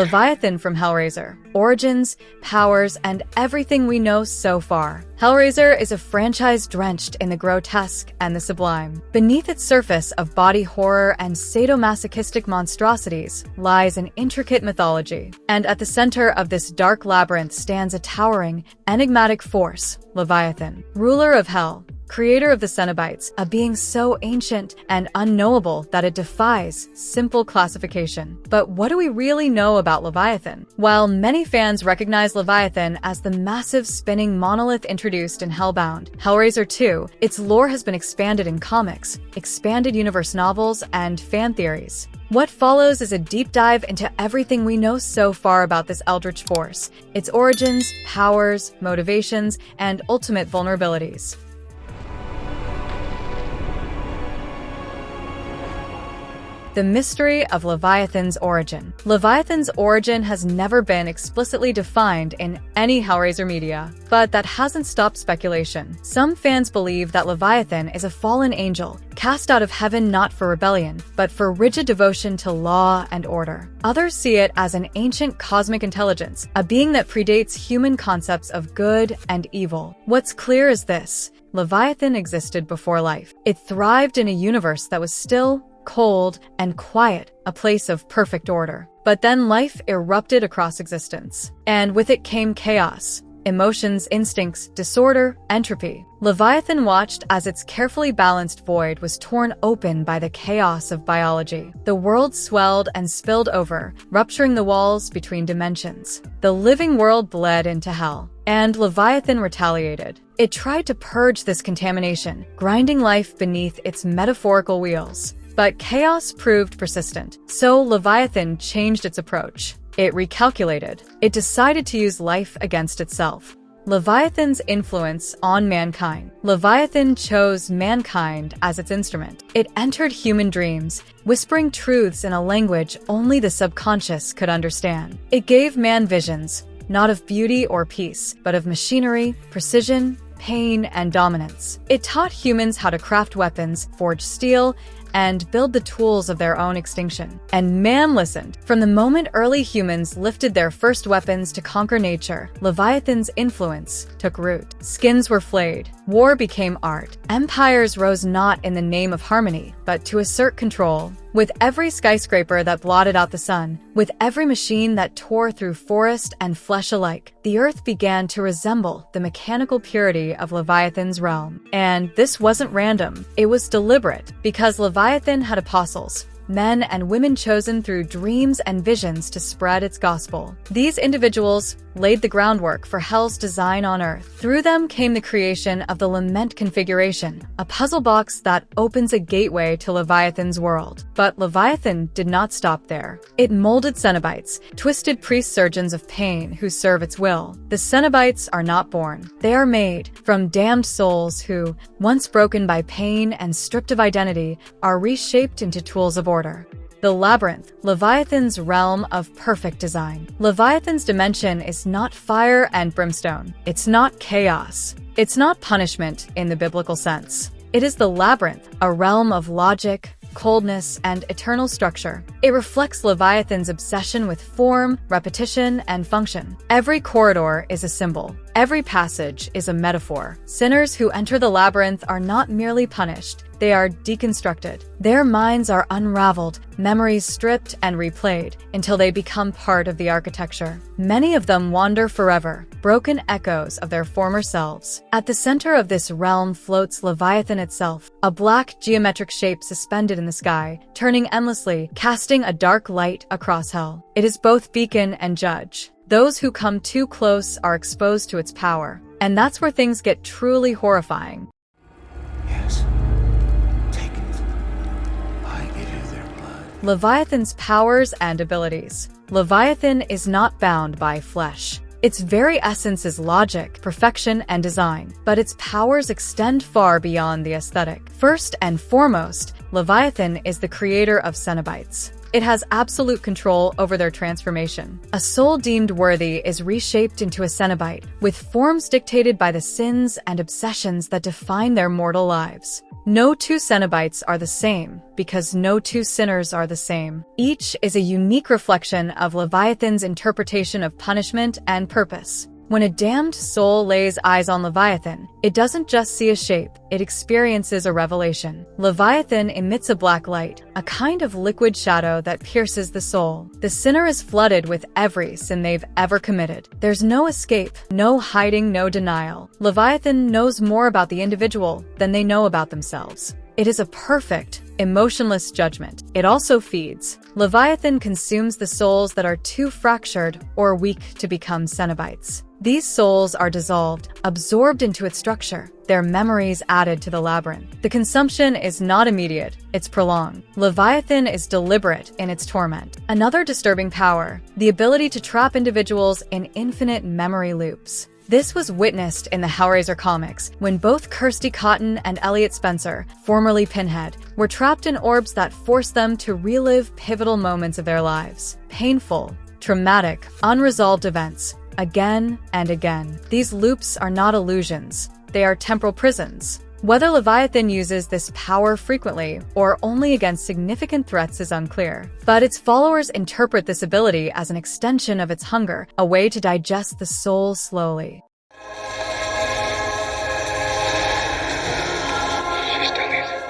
Leviathan from Hellraiser. Origins, powers, and everything we know so far. Hellraiser is a franchise drenched in the grotesque and the sublime. Beneath its surface of body horror and sadomasochistic monstrosities lies an intricate mythology. And at the center of this dark labyrinth stands a towering, enigmatic force, Leviathan, ruler of hell, creator of the Cenobites, a being so ancient and unknowable that it defies simple classification. But what do we really know about Leviathan? While many fans recognize Leviathan as the massive spinning monolith introduced in Hellbound, Hellraiser II, its lore has been expanded in comics, expanded universe novels, and fan theories. What follows is a deep dive into everything we know so far about this eldritch force, its origins, powers, motivations, and ultimate vulnerabilities. The mystery of Leviathan's origin. Leviathan's origin has never been explicitly defined in any Hellraiser media, but that hasn't stopped speculation. Some fans believe that Leviathan is a fallen angel, cast out of heaven not for rebellion, but for rigid devotion to law and order. Others see it as an ancient cosmic intelligence, a being that predates human concepts of good and evil. What's clear is this: Leviathan existed before life. It thrived in a universe that was still, cold, and quiet, a place of perfect order. But then life erupted across existence. And with it came chaos, emotions, instincts, disorder, entropy. Leviathan watched as its carefully balanced void was torn open by the chaos of biology. The world swelled and spilled over, rupturing the walls between dimensions. The living world bled into hell. And Leviathan retaliated. It tried to purge this contamination, grinding life beneath its metaphorical wheels. But chaos proved persistent, so Leviathan changed its approach. It recalculated. It decided to use life against itself. Leviathan's influence on mankind. Leviathan chose mankind as its instrument. It entered human dreams, whispering truths in a language only the subconscious could understand. It gave man visions, not of beauty or peace, but of machinery, precision, pain, and dominance. It taught humans how to craft weapons, forge steel, and build the tools of their own extinction. And man listened. From the moment early humans lifted their first weapons to conquer nature, Leviathan's influence took root. Skins were flayed. War became art. Empires rose not in the name of harmony, but to assert control. With every skyscraper that blotted out the sun, with every machine that tore through forest and flesh alike, the earth began to resemble the mechanical purity of Leviathan's realm. And this wasn't random. It was deliberate, because Leviathan had apostles, men and women chosen through dreams and visions to spread its gospel. These individuals laid the groundwork for Hell's design on Earth. Through them came the creation of the Lament configuration, a puzzle box that opens a gateway to Leviathan's world. But Leviathan did not stop there. It molded Cenobites, twisted priest-surgeons of pain who serve its will. The Cenobites are not born. They are made from damned souls who, once broken by pain and stripped of identity, are reshaped into tools of order. The Labyrinth, Leviathan's realm of perfect design. Leviathan's dimension is not fire and brimstone. It's not chaos. It's not punishment in the biblical sense. It is the Labyrinth, a realm of logic, coldness, and eternal structure. It reflects Leviathan's obsession with form, repetition, and function. Every corridor is a symbol. Every passage is a metaphor. Sinners who enter the labyrinth are not merely punished, they are deconstructed. Their minds are unraveled, memories stripped and replayed, until they become part of the architecture. Many of them wander forever, broken echoes of their former selves. At the center of this realm floats Leviathan itself, a black geometric shape suspended in the sky, turning endlessly, casting a dark light across hell. It is both beacon and judge. Those who come too close are exposed to its power. And that's where things get truly horrifying. Yes. Take it. I give you their blood. Leviathan's powers and abilities. Leviathan is not bound by flesh. Its very essence is logic, perfection, and design, but its powers extend far beyond the aesthetic. First and foremost, Leviathan is the creator of Cenobites. It has absolute control over their transformation. A soul deemed worthy is reshaped into a cenobite, with forms dictated by the sins and obsessions that define their mortal lives. No two Cenobites are the same, because no two sinners are the same. Each is a unique reflection of Leviathan's interpretation of punishment and purpose. When a damned soul lays eyes on Leviathan, it doesn't just see a shape, it experiences a revelation. Leviathan emits a black light, a kind of liquid shadow that pierces the soul. The sinner is flooded with every sin they've ever committed. There's no escape, no hiding, no denial. Leviathan knows more about the individual than they know about themselves. It is a perfect, emotionless judgment. It also feeds. Leviathan consumes the souls that are too fractured or weak to become Cenobites. These souls are dissolved, absorbed into its structure, their memories added to the labyrinth. The consumption is not immediate, it's prolonged. Leviathan is deliberate in its torment. Another disturbing power, the ability to trap individuals in infinite memory loops. This was witnessed in the Hellraiser comics, when both Kirsty Cotton and Elliot Spencer, formerly Pinhead, were trapped in orbs that forced them to relive pivotal moments of their lives. Painful, traumatic, unresolved events, again and again. These loops are not illusions, they are temporal prisons. Whether Leviathan uses this power frequently or only against significant threats is unclear, but its followers interpret this ability as an extension of its hunger, a way to digest the soul slowly.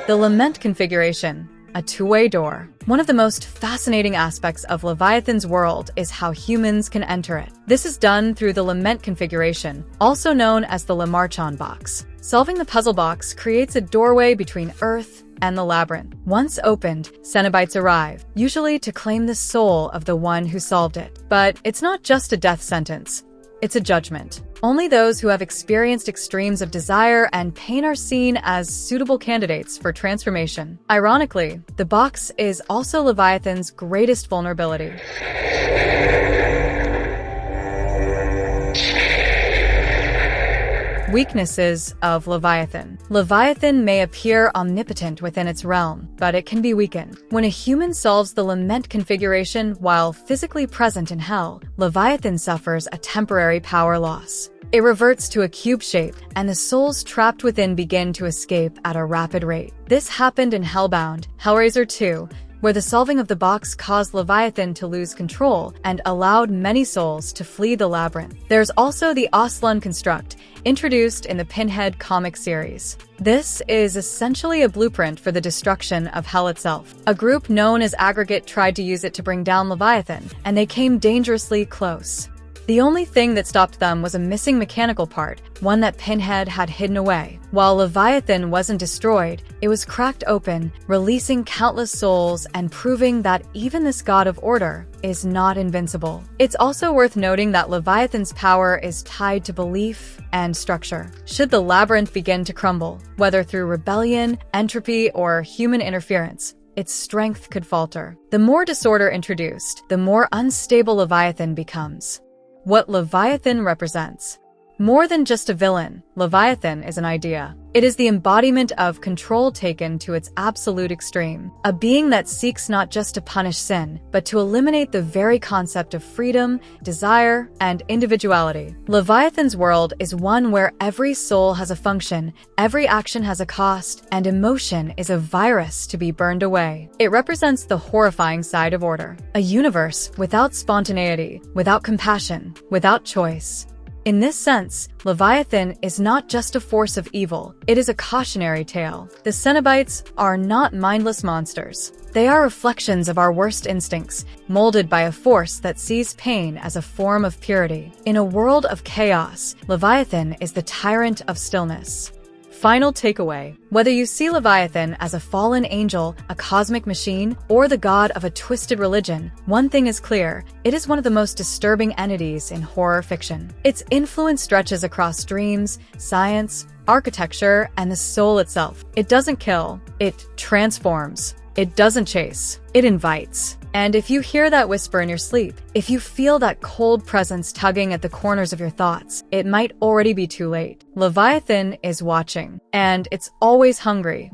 The lament configuration, a two-way door. One of the most fascinating aspects of Leviathan's world is how humans can enter it. This is done through the lament configuration, also known as the Lamarchon box. Solving the puzzle box creates a doorway between Earth and the labyrinth. Once opened, Cenobites arrive, usually to claim the soul of the one who solved it. But it's not just a death sentence. It's a judgment. Only those who have experienced extremes of desire and pain are seen as suitable candidates for transformation. Ironically, the box is also Leviathan's greatest vulnerability. Weaknesses of Leviathan. Leviathan may appear omnipotent within its realm, but it can be weakened. When a human solves the lament configuration while physically present in hell, Leviathan suffers a temporary power loss. It reverts to a cube shape, and the souls trapped within begin to escape at a rapid rate. This happened in Hellbound, Hellraiser II, where the solving of the box caused Leviathan to lose control and allowed many souls to flee the labyrinth. There's also the Aslan construct, introduced in the Pinhead comic series. This is essentially a blueprint for the destruction of Hell itself. A group known as Aggregate tried to use it to bring down Leviathan, and they came dangerously close. The only thing that stopped them was a missing mechanical part, one that Pinhead had hidden away. While Leviathan wasn't destroyed, it was cracked open, releasing countless souls and proving that even this god of order is not invincible. It's also worth noting that Leviathan's power is tied to belief and structure. Should the labyrinth begin to crumble, whether through rebellion, entropy, or human interference, its strength could falter. The more disorder introduced, the more unstable Leviathan becomes. What Leviathan represents. More than just a villain, Leviathan is an idea. It is the embodiment of control taken to its absolute extreme, a being that seeks not just to punish sin, but to eliminate the very concept of freedom, desire, and individuality. Leviathan's world is one where every soul has a function, every action has a cost, and emotion is a virus to be burned away. It represents the horrifying side of order, a universe without spontaneity, without compassion, without choice. In this sense, Leviathan is not just a force of evil, it is a cautionary tale. The Cenobites are not mindless monsters. They are reflections of our worst instincts, molded by a force that sees pain as a form of purity. In a world of chaos, Leviathan is the tyrant of stillness. Final takeaway. Whether you see Leviathan as a fallen angel, a cosmic machine, or the god of a twisted religion, one thing is clear: it is one of the most disturbing entities in horror fiction. Its influence stretches across dreams, science, architecture, and the soul itself. It doesn't kill, it transforms. It doesn't chase, it invites. And if you hear that whisper in your sleep, if you feel that cold presence tugging at the corners of your thoughts, it might already be too late. Leviathan is watching, and it's always hungry,